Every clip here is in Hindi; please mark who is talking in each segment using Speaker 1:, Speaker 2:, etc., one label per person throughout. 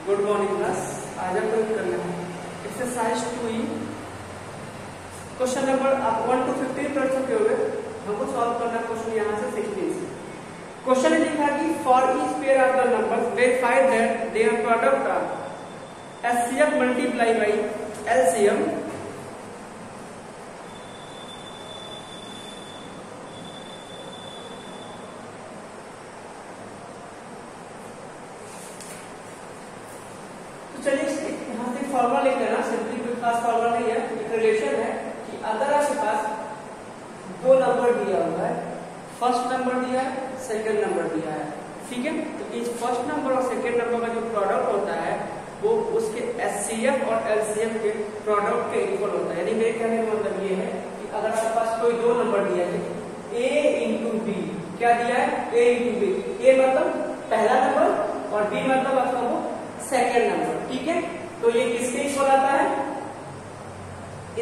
Speaker 1: Good morning class. आज हम लोग करना है एक्सरसाइज 2E। क्वेश्चन नंबर आप 1 to 15 कर चुके होंगे। हमको सॉल्व करना क्वेश्चन यहाँ से 16 से। क्वेश्चन में लिखा कि for each pair of the numbers verify that their product are HCF multiply by LCM यहाँ से फॉर्मूला लिख लेना। सिंपली कोई खास फॉर्मूला नहीं है, एक रिलेशन है कि अगर आपके पास दो नंबर दिया हुआ है, फर्स्ट नंबर दिया है, सेकंड नंबर दिया है, ठीक है, तो इस फर्स्ट नंबर और सेकंड नंबर का जो प्रोडक्ट होता है वो उसके एचसीएफ और एलसीएम के प्रोडक्ट के इक्वल होता है। यानी मेरे कहने का मतलब ये है कि अगर आपके पास कोई दो नंबर दिया है, ए इंटू बी, क्या दिया है, ए इंटू बी, ए मतलब पहला नंबर और बी मतलब आपका वो सेकेंड नंबर, ठीक है, तो ये किसके इक्वल आता है,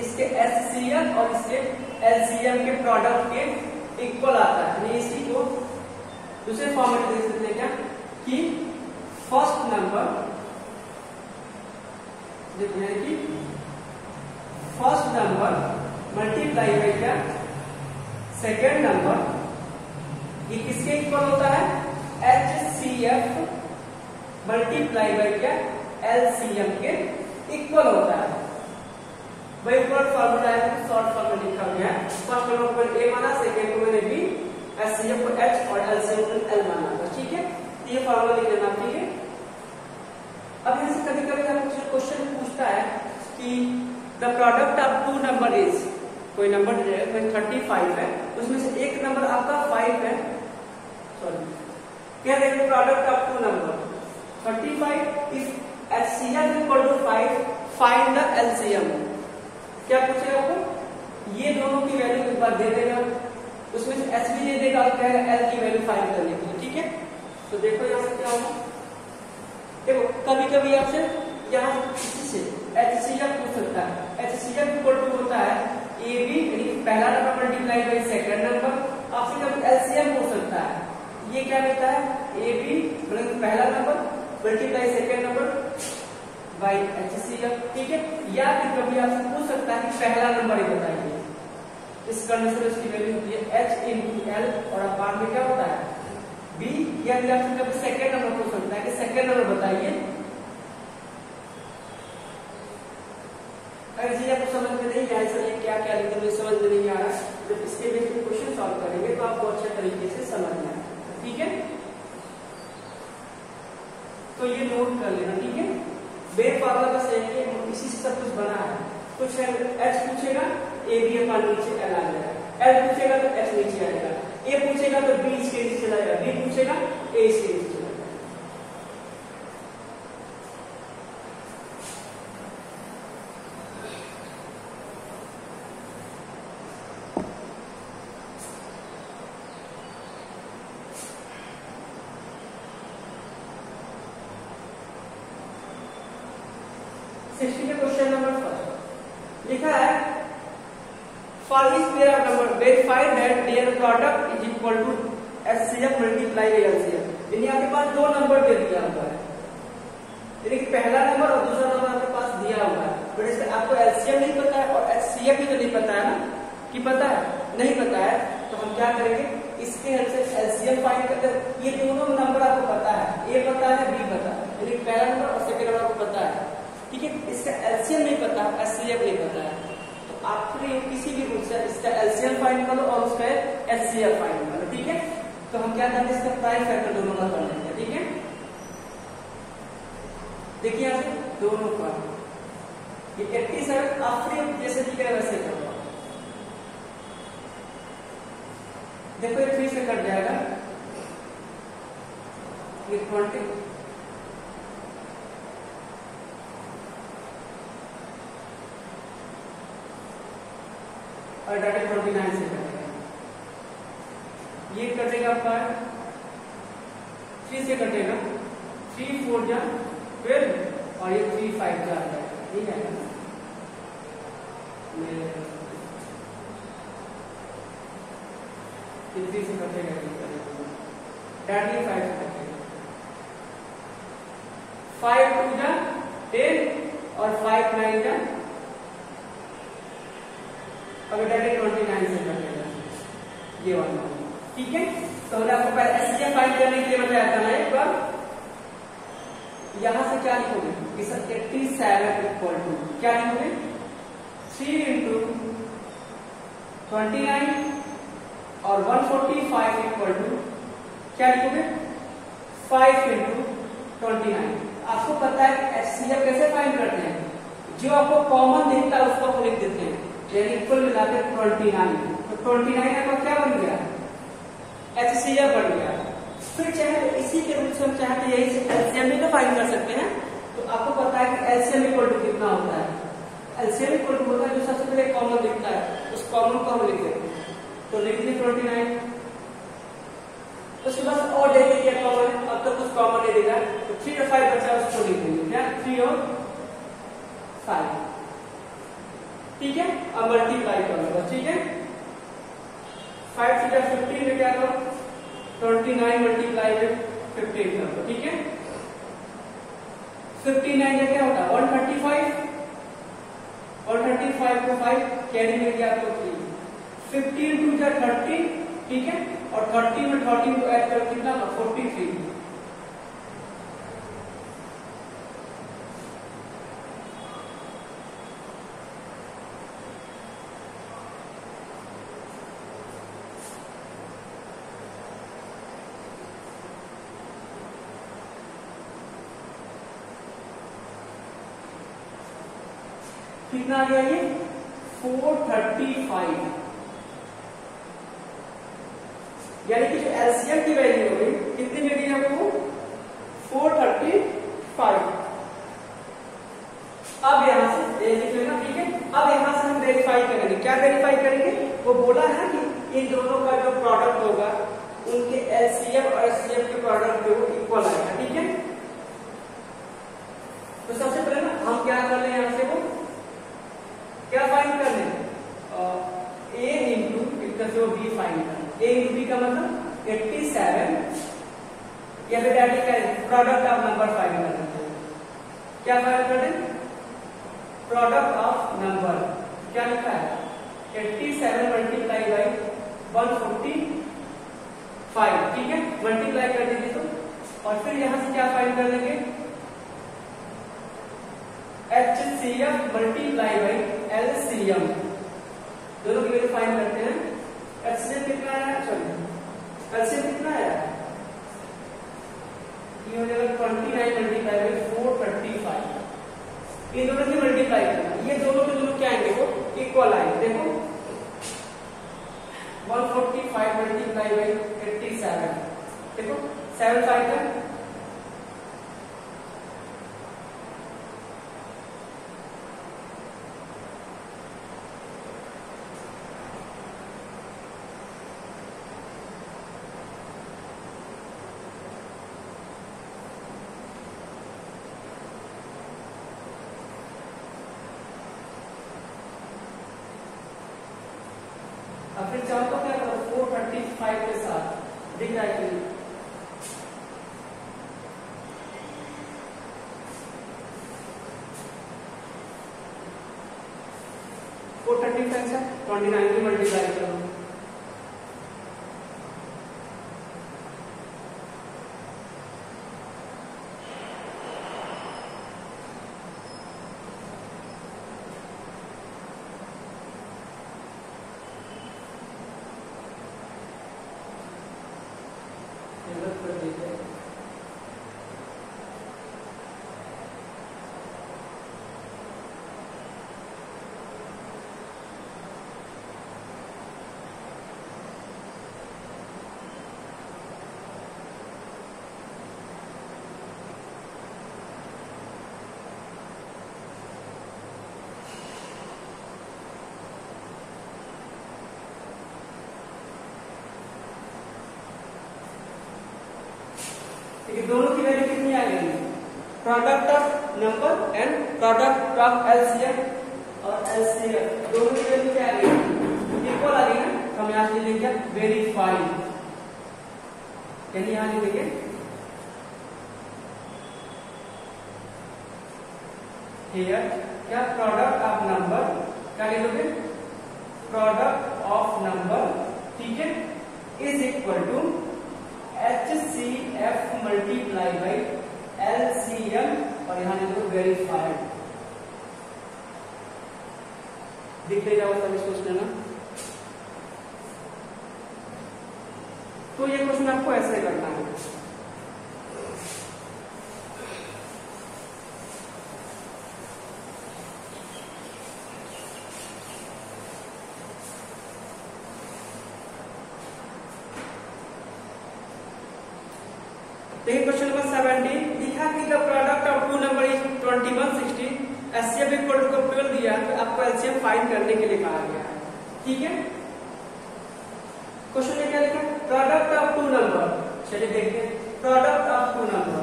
Speaker 1: इसके एचसीएफ और इसके एलसीएम के प्रोडक्ट के इक्वल आता है। यानी इसी को दूसरे फॉर्म में देख सकते हैं क्या कि फर्स्ट नंबर देखिए कि फर्स्ट नंबर मल्टीप्लाई बाई क्या सेकेंड नंबर, ये किसके इक्वल होता है, एचसीएफ मल्टीप्लाई बाई क्या एलसीएम के इक्वल होता है। वही ऊपर फॉर्मूला है, शॉर्ट फॉर्म में लिखा गया है। फर्स्ट नंबर को ए माना, सेकंड को मैंने बी, एचसीएफ को एच और एलसीएम को एल माना था, ठीक है, ये फॉर्मूला लिख लेना, ठीक है। अब यहाँ से कभी कभी आपको क्वेश्चन पूछता है कि the product of two number is, कोई नंबर है, कोई 35 है, उसमें से एक नंबर आपका 5 है, सॉरी क्या देखें, product of two number 35 if HCF equal to 5 find the LCM। क्या पूछेगा आपको, ये दोनों की वैल्यू एक बार दे देगा, उसमें से H भी दे देगा और कहेगा L की वैल्यू फाइंड करने के लिए, ठीक है। तो देखो यहाँ से क्या होगा, देखो कभी कभी आपसे यहाँ किसी से HCF पूछ सकता है। HCF इक्वल टू होता है AB यानी पहला number multiply by second number, आपसे कभी LCM पूछ सकता है, ये क्या रहता है, AB मतलब पहला number multiply second number by HCF, ठीक है। या फिर कभी आपसे पूछ सकता है कि पहला नंबर ही बताइए, इस कंडीशन में उसकी वैल्यू होती है एच इंटू एल और बाद में क्या होता है बी। या फिर आपसे कभी सेकेंड नंबर पूछ सकता है कि सेकेंड नंबर बताइए। अगर जी आपको समझ में नहीं आया सर ये क्या क्या लिखा, मुझे समझ में नहीं आ रहा, जब इसके बेस पे क्वेश्चन सॉल्व करेंगे तो आपको अच्छे तरीके से समझ में आएगा, ठीक है। तो ये नोट कर लेना, ठीक है। बेस फॉर्मूला बस एक है, इसी से सब कुछ बना है। कुछ एच पूछेगा ए बी अपन नीचे एल आ जाएगा, एल पूछेगा तो एच नीचे आएगा, ए पूछेगा तो बी इसके नीचे चला जाएगा, बी पूछेगा ए इसके नीचे चला जाएगा। क्वेश्चन नंबर फर्स्ट लिखा है for each pair of number verify that their product is equal to HCF multiply by LCF. यानी आपके पास दो नंबर दे दिया हुआ है, यानी पहला नंबर और दूसरा नंबर आपके पास दिया हुआ है, बट इसमें आपको एलसीएम नहीं पता है और एचसीएफ भी तो नहीं पता है ना, कि पता है नहीं पता है, तो हम क्या करेंगे, इसके हेल्प से एलसीएम फाइंड करते हैं। ये दोनों नंबर आपको पता है, ए पता है, बी पता है, यानी पहला नंबर और सेकंड नंबर आपको पता है, ठीक है। इसका एलसीएम नहीं पता, एचसीएफ नहीं पता है, तो आप किसी भी रूप से इसका एलसीएम फाइंड करो और उसका एचसीएफ फाइंड करो, ठीक है। तो हम क्या करते हैं, इसका प्राइम फैक्टर दोनों का कर लेंगे, ठीक है। देखिए यहाँ से दोनों का ये 87 आप जैसे दिख रहा है वैसे करो, देखो ये 3 से कट जाएगा, ये 20 और डाटा 29 से कटेगा, ये कटेगा आपका 3 से कटेगा, 3 4 जा 12 और ये 3 5 जा जाएगा, ठीक है ना। ये 3 से कटेगा, 35 से कटेगा, 5 2 जा 10 और 5 9 जा, अगर डायरेक्ट 29 से कर देगा ये वाला, ठीक है। तो हमने आपको पहले एचसीएफ फाइंड करने के लिए बताया था ना एक बार, यहां से क्या लिखोगे, इस 87 इक्वल टू क्या लिखोगे, 3 इंटू 29 और 145 इक्वल टू क्या लिखोगे, 5 इंटू 29। आपको पता है कि एचसीएफ कैसे फाइंड करते हैं, जो आपको कॉमन दिखता है उसको आप लिख देते हैं, यानी इक्वल मिलाकर 29, तो 29 आपका क्या बन गया, एचसीएफ बन गया। फिर चाहे इसी के रूप से हम चाहे तो यही एलसीएम भी तो फाइंड कर सकते हैं। तो आपको पता है कि एलसीएम इक्वल टू कितना होता है, एलसीएम इक्वल टू होता है जो सबसे पहले कॉमन दिखता है, उस कॉमन को हम लिख देते हैं, तो लिख दिए 29। उसके बाद और देख लीजिए कॉमन, अब तक कुछ कॉमन नहीं दिखा, तो 3 और 5 बचा उसको लिख देंगे, क्या 3 और 5, ठीक है। अब मल्टीप्लाई कर लो, ठीक है, 5 से 15 में क्या करो, 29 मल्टीप्लाई में 15 कर दो, ठीक है। 59 का क्या होता है 135, और 135 को 5 कैरी में गया तो 3, 15 टू जा 30, ठीक है, और 30 में 13 को ऐड कर कितना 43। कितना आ गया ये 435, यानी कि जो एलसीएम की वैल्यू हो गई कितनी मिली हमको 435। अब यहां से ये लिख लेना, ठीक है। अब यहां से हम वेरीफाई करेंगे, क्या वेरीफाई करेंगे, वो बोला है कि इन दोनों का जो प्रोडक्ट होगा उनके एलसीएम और एचसीएफ के प्रोडक्ट जो इक्वल आएगा, ठीक है। तो सबसे पहले ना हम क्या कर लें, यहां से वो क्या फाइंड कर लें, a इंटू इसका जो b फाइंड कर, a इंटू b का मतलब 87, या फिर डायरेक्ट करें प्रोडक्ट ऑफ नंबर फाइंड कर लेते हैं, क्या फाइंड कर लें, प्रोडक्ट ऑफ नंबर, क्या लिखा है 87 मल्टीप्लाई बाई 145, ठीक है, मल्टीप्लाई कर दीजिए तो, और फिर यहां से क्या फाइंड कर लेंगे, HCF मल्टीप्लाई बाई LCM, दोनों की वैल्यू फाइंड करते हैं। HCF कितना है, सॉरी LCM कितना है, ये हो जाएगा 29 मल्टीप्लाई बाई 435, इन दोनों की मल्टीप्लाई करना, ये दोनों के दोनों क्या आएंगे, वो इक्वल आएंगे। देखो 145 मल्टीप्लाई बाई 87, देखो 7 5 का अब फिर चाहो तो क्या करो 435 के साथ दिख रहा है कि 435 से 29 में मल्टीप्लाई करो, ये दोनों की वैल्यू कितनी आ गई, product of number and product of LCM और एलसीएम, दोनों की वैल्यू क्या आ गई, इक्वल आ गई ना। तो हम यहां से लिखेंगे वेरीफाई, यानी यहां लिखेंगे हियर क्या प्रोडक्ट ऑफ नंबर क्या लिखोगे, प्रोडक्ट ऑफ नंबर, ठीक है, is equal to HCF multiply by LCM और यहां लिखो वेरीफाइड। दिखते जाओ सब इस क्वेश्चन ना। तो ये क्वेश्चन आपको ऐसे करना है। देखिए क्वेश्चन नंबर 70 लिखा कि the product of two number is 2160, HCF equal to 12 दिया तो आपको एलसीएम फाइंड करने के लिए कहा गया है, ठीक है। क्वेश्चन में क्या लिखा, प्रोडक्ट ऑफ टू नंबर, चलिए देखते हैं प्रोडक्ट ऑफ टू नंबर।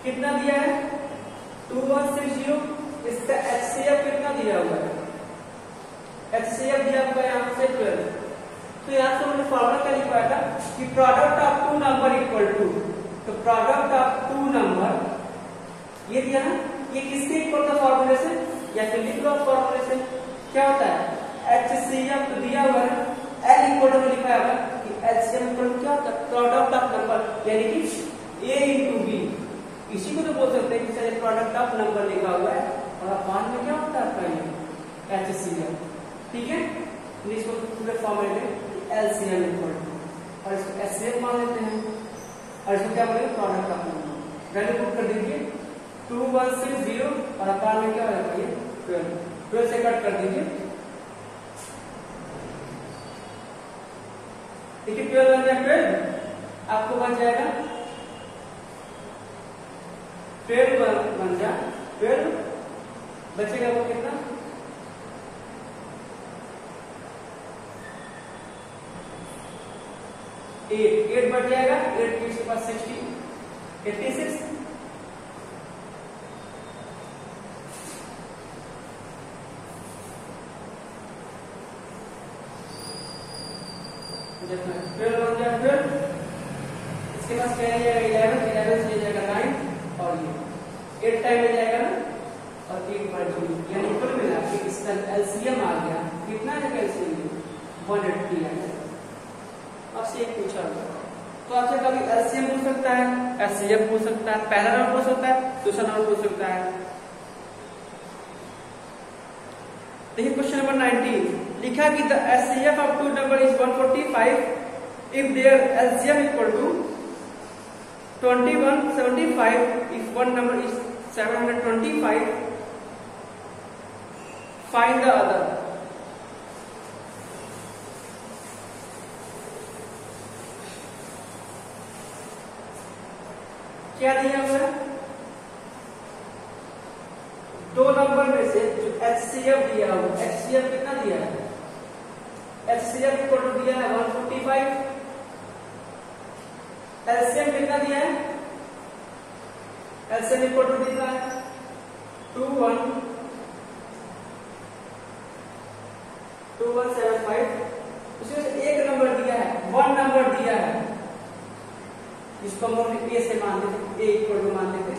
Speaker 1: कितना दिया है 2160, इसका एचसीएफ कितना दिया हुआ है, एचसीएफ दिया हुआ है यहां से 12। तो यहां से हमने फॉर्मूला क्या लिखवाया था कि product of two number equal to, तो प्रोडक्ट ऑफ टू नंबर ये दिया ना, ये किसके इक्वल था फॉर्मूले से, या फिर लिख लो फॉर्मूले से क्या होता है HCF तो दिया हुआ है, L इक्वल टू लिखा है कि HCF इक्वल टू क्या होता है प्रोडक्ट ऑफ नंबर, यानी कि A into B, इसी को तो बोल सकते हैं कि प्रोडक्ट ऑफ नंबर लिखा हुआ है और अपान में क्या होता है आपका ये HCF, ठीक है। इसको पूरे फॉर्मूले में LCM इक्वल टू और इसको HCF मान लेते हैं और इसको क्या बोलेंगे product of number, value put कर दीजिए 2160 और अपान में क्या हो जाता है 12 से कट कर दीजिए, देखिए 12 बन जाए 12, आपको बच जाएगा 12 बन जाए 12, बचेगा वो कितना 8 बढ़ जाएगा, 8 के पास 60 86, जब 12 बन जाए 12, इसके पास क्या जाएगा 11 से जाएगा 9 और ये 8 टाइम में जाएगा ना और 1 बढ़ जाएगी, यानी कुल मिला के इसका एलसीएम आ गया कितना है, एलसीएम 180 आ गया। आपसे एक पूछा तो आपसे कभी एलसीएम पूछ सकता है, एचसीएफ पूछ सकता है, पहला नंबर पूछ सकता है, दूसरा नंबर पूछ सकता है। देखिए क्वेश्चन नंबर 19 लिखा कि the HCF of two number is 145 if their LCM equal to 2175, if one number is 725 find the other. क्या दिया हुआ है, दो नंबर में से जो HCF दिया हुआ, HCF कितना दिया है, HCF इक्वल टू दिया है 145, LCM कितना दिया है, LCM इक्वल टू दिया है 2175, उसमें से एक नंबर दिया है, वन नंबर दिया है, इसको हम लोग ए से मान लेते, ए इक्वल टू मान लेते,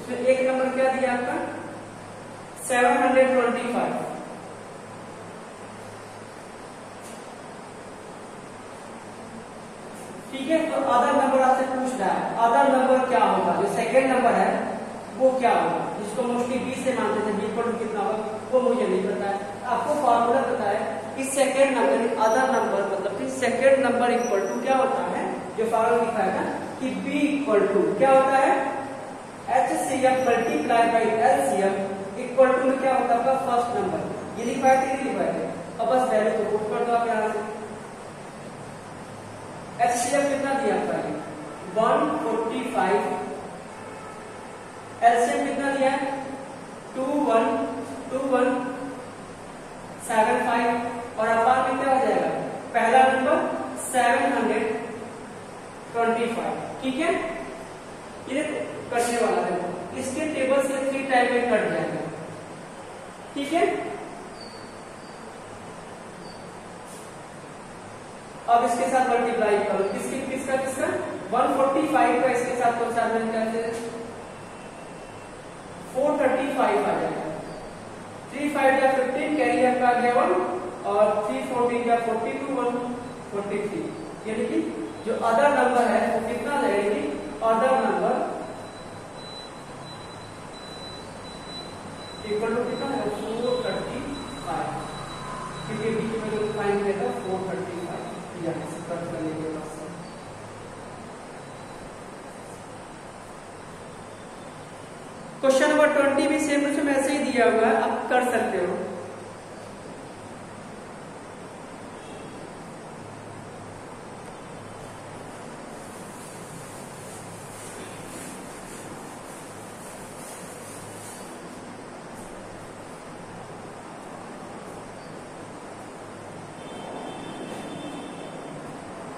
Speaker 1: इसमें एक नंबर क्या दिया आपका 725, ठीक है। तो अदर नंबर आपसे पूछ रहा है, अदर नंबर क्या होगा, जो सेकेंड नंबर है वो क्या होगा, जिसको मोस्टली बी से मानते थे, बी इक्वल टू कितना होगा वो मुझे नहीं पता है, आपको फॉर्मूला पता है कि सेकेंड नंबर अदर नंबर मतलब कि सेकेंड नंबर इक्वल टू क्या होता है, जो फॉर्मूला लिखा है ना कि B इक्वल टू क्या होता है HCF multiply by LCM equal to में क्या होता है फर्स्ट नंबर, ये लिखवाए थे नहीं लिखवाए थे, अब बस वैल्यू को पुट कर दो आप यहां से। HCF कितना दिया आपका 145, LCM कितना दिया है 2175 और अपान में क्या हो जाएगा पहला नंबर 725, ठीक है। ये कटने वाला है, इसके टेबल से 3 टाइम में कट जाएगा, ठीक है। अब इसके साथ मल्टीप्लाई करो, किसका 145 का इसके साथ कौन सा कैसे 435 आ जाएगा। 3 5 या 15 कैरी आपका आ गया 1 और 3 14 या 42 1 43, यानी कि जो अदर नंबर है वो कितना रहेगी, अदर नंबर इक्वल टू कितना है 435, क्योंकि बीच में जो फाइन रहेगा 435 यहाँ से कट करने के बाद से। क्वेश्चन नंबर 20 भी सेम टू सेम ऐसे ही दिया हुआ है, आप कर सकते हो।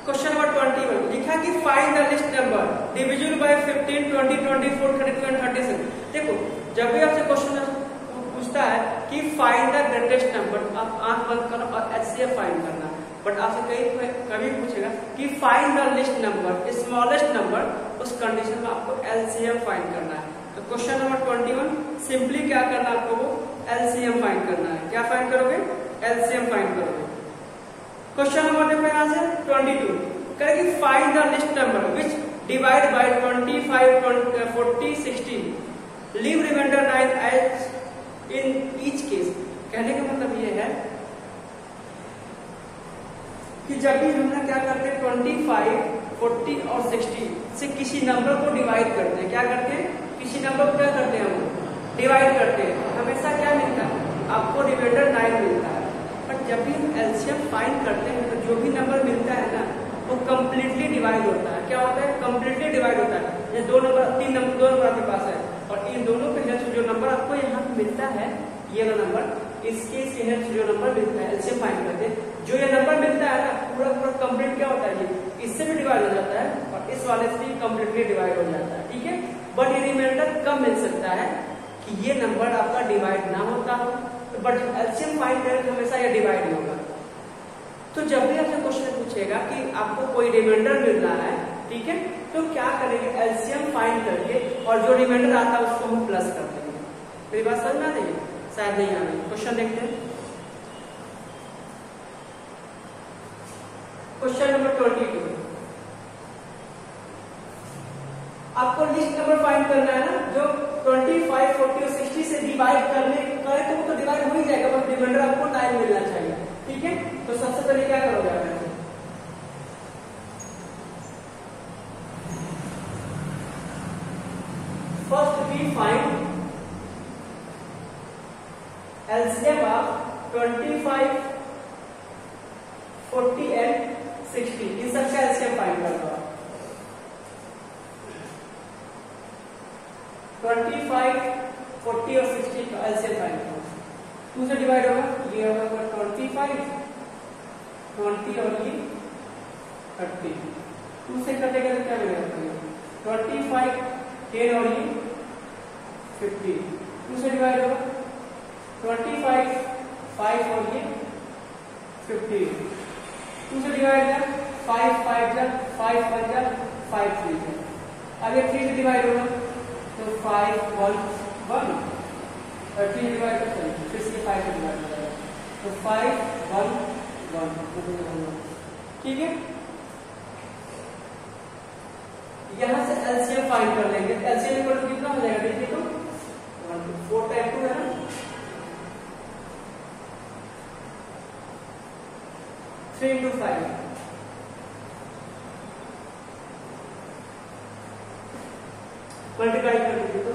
Speaker 1: क्वेश्चन नंबर 21 लिखा कि find the list number divisible by 15 20 24 32 and 36। देखो जब भी आपसे क्वेश्चन पूछता है कि फाइंड द ग्रेटेस्ट नंबर, आप आंख बंद करो और एचसीएफ फाइंड करना, बट आपसे कभी पूछेगा कि find the list number smallest number, उस कंडीशन में आपको एलसीएम फाइंड करना है। तो क्वेश्चन नंबर 21 सिंपली क्या करना है, आपको वो एलसीएम फाइंड करना है। क्या फाइंड करोगे, एलसीएम फाइंड करोगे। क्वेश्चन नंबर देखो यहां से 22 करेगी find the list number which divide by 25 40 16 leave remainder 9 as in each case. कहने का मतलब ये है कि जब भी हम क्या करते हैं 25 40 और 60 से किसी नंबर को डिवाइड करते हैं, क्या करते हैं, किसी नंबर को क्या करते हैं, हम डिवाइड करते हैं, हमेशा क्या मिलता है, आपको रिमाइंडर 9 मिलता है। बट जब भी हम एलसीएम फाइंड करते हैं तो जो भी नंबर मिलता है ना वो कंप्लीटली डिवाइड होता है। क्या होता है, कंप्लीटली डिवाइड होता है। ये दो नंबर 3 नंबर 2 नंबर आपके पास है और इन दोनों के हेल्प से जो नंबर आपको यहाँ मिलता है, ये वाला नंबर, इसके हेल्प से जो नंबर मिलता है एलसीएम फाइंड करते हैं, जो ये नंबर मिलता है ना पूरा पूरा कंप्लीट क्या होता है, ये इससे भी डिवाइड हो जाता है और इस वाले से भी कंप्लीटली डिवाइड हो जाता है। ठीक है, बट ये रिमाइंडर कब मिल सकता है कि ये नंबर आपका डिवाइड ना होता हो, बट एलसीएम फाइंड करें तो हमेशा ये डिवाइड होगा। तो जब भी आपसे क्वेश्चन पूछेगा कि आपको कोई रिमाइंडर मिल रहा है, ठीक है, तो क्या करेंगे, एलसीएम फाइंड करके और जो रिमाइंडर आता है उसको हम प्लस कर देंगे। मेरी बात समझ में आ रही है, शायद नहीं आ रही। क्वेश्चन देखते हैं, क्वेश्चन नंबर 22 आपको लिस्ट नंबर फाइंड करना है ना, जो 25 40 और 60 से डिवाइड करे तो वो तो डिवाइड हो ही जाएगा, बट रिमाइंडर आपको 9 मिलना चाहिए। ठीक है, तो सबसे पहले क्या करोगे आप, first we find LCM of 25 40 and 60, इन सबका एलसीएम फाइंड करना है। 25 40 और 60 का एलसीएम फाइंड करो। 2 से डिवाइड होगा, ये होगा 25 20 और ये 30। 2 से कटेगा तो क्या मिलेगा, 25 10 और ये 50। 2 से डिवाइड होगा 25 5 और ये 50। 2 से डिवाइड है 5 5 जा 5 1 जा 5 3 जा। अब ये 3 से डिवाइड होगा तो 5 1 1 और 3 डिवाइड कर फिर से 5 से डिवाइड हो जाएगा तो 5 1 1। ठीक है, यहां से एलसीएम फाइंड कर लेंगे। एलसीएम इक्वल टू कितना हो जाएगा, देखो 4 टाइम 2 है ना, 3 into 5 मल्टीप्लाई कर दीजिए तो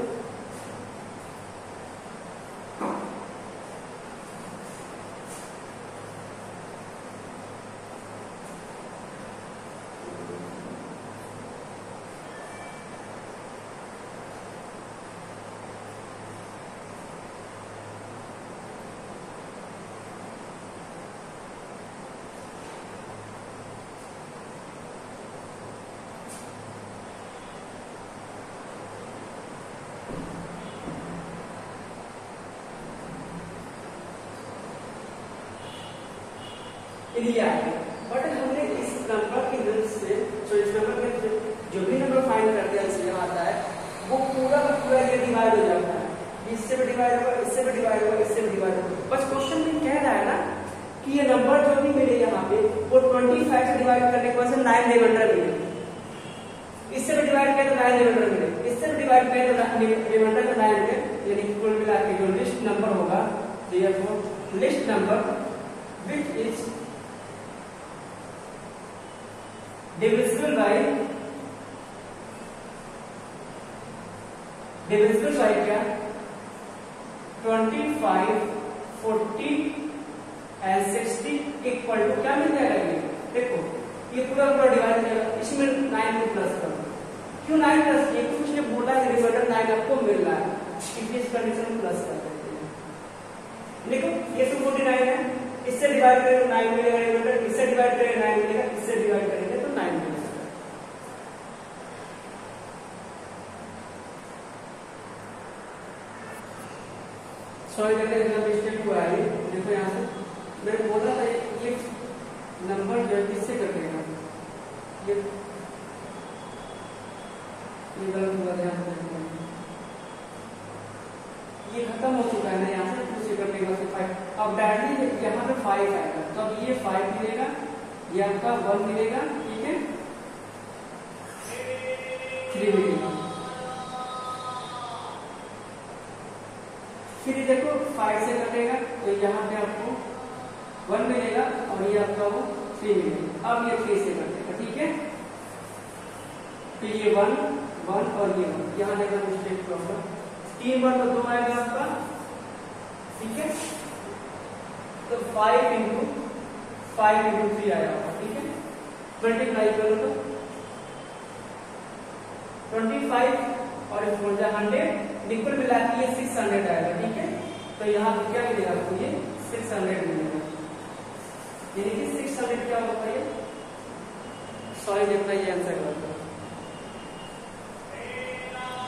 Speaker 1: लिया है, बट हमने इस डिवाइड करने के बाद 9 रिमाइंडर मिले, इससे भी डिवाइड किया तो 9 रिमाइंडर मिले, इससे भी डिवाइड किया तो रिमाइंडर का 9 मिले, यानी कुल मिला के जो लिस्ट नंबर होगा, therefore list number which is divisible by क्या 25, 40 and 60 इक्वल टू क्या मिल जाएगा, ये देखो ये पूरा डिवाइड किया, इसमें 9 को प्लस कर दो, क्यों 9 प्लस, ये कुछ ने बोला है रिमाइंडर 9 आपको मिल रहा है, इस कंडीशन में प्लस कर देते हैं। देखो ये 249 है, इससे डिवाइड करें तो 9 मिलेगा रिमाइंडर, इससे डिवाइड करें 9 मिलेगा, इससे डिवाइड करेंगे तो 9 मिलेगा। सॉरी देखो मिस्टेक हुआ है, देखो यहाँ से मैं बोल रहा था ये नंबर जो है किससे कटेगा, ये गलत हुआ, ध्यान से ये खत्म हो चुका है ना, यहाँ से 2 से कटेगा फिर 5, अब डायरेक्टली यहाँ पे 5 आएगा, तो अब ये 5 मिलेगा, ये आपका 1 मिलेगा, ठीक है 3 मिलेगा, फिर देखो 5 से कटेगा तो यहाँ पे आपको 1 मिलेगा और ये आपका वो 3 मिलेगा, अब ये 3 से कटेगा, ठीक है फिर ये 1 1 और ये 1, यहाँ देखना मिस्टेक होगा, 3 बार तो 2 आएगा आपका, ठीक है तो 5 इंटू 3 आया होगा, ठीक है मल्टीप्लाई करो तो 25 और 100 निकल मिला के ये 600 आएगा, ठीक है तो यहाँ पे क्या मिलेगा आपको, ये 600 मिलेगा, यानी कि 600 क्या होता है, सॉरी देखना ये आंसर गलत है,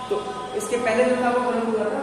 Speaker 1: तो इसके पहले जो था वो गलत हुआ था,